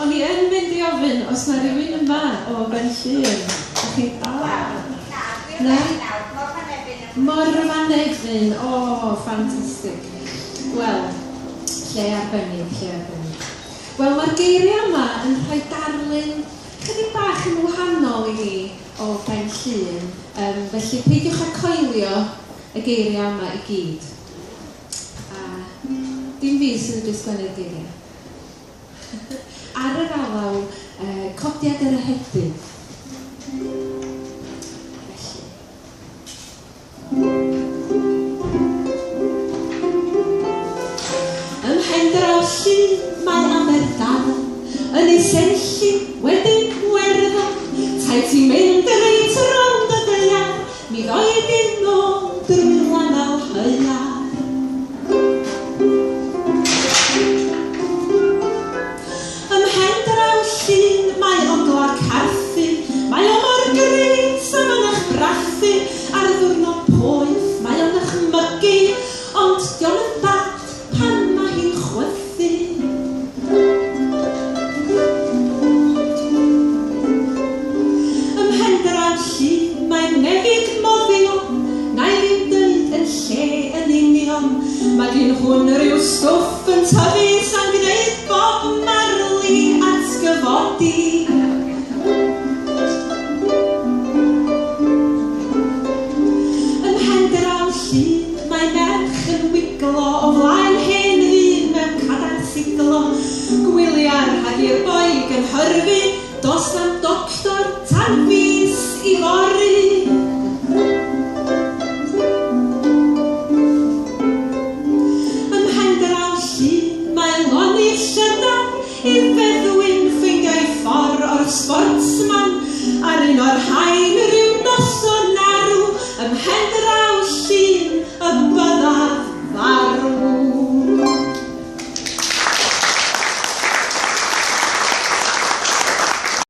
O'n i yn mynd i ofyn os yna rhywun yma o Benllyn. Chi'n na? Morfa Nefyn, o, ffantastig. Wel, lle arbennig. Wel, mae'r geiriau yma yn rhoi darlun chydig bach yn wahanol i ni o Benllyn. Felly, peidiwch â coelio y geiriau yma i gyd. Dim fi sydd wedi sgwennu'r geiriau. Ar yr alaw, codiad yr Ehedydd. Ym Mhendraullyn mae Aberdâr, yn ei Senllyn wedyn Werddon, tai ti'n mynd reit rownd y ddaear, mi ddoed i'n ôl drwy lanal haear. Ym Mhendraullyn mae Oglar Carthu, mae o mor gris am yn eich brathu, ar ddwrnod poeth mae o'n echmygu, ond diolch yn bad pan mae hi'n chwythu. Ym Mhendraullyn mae nefig moddio, nai ddim dweud yn lle yn union, mae gyn hwn rhyw stwff yn tyfu sa'n gwneud Bob Marley atgyfodi. Mae merch yn wiglo o flaen hen ddyn mewn cadar siglo, gwyliar hag i'r boi gynhyrfu, dos am doctor tan fus i fory. Ym Mhendraullyn mae loni'r llydan i feddwyn ffeindio ei ffordd o'r sportsman, ar un o'r haen rhyw noson arw. Ym Mhendraullyn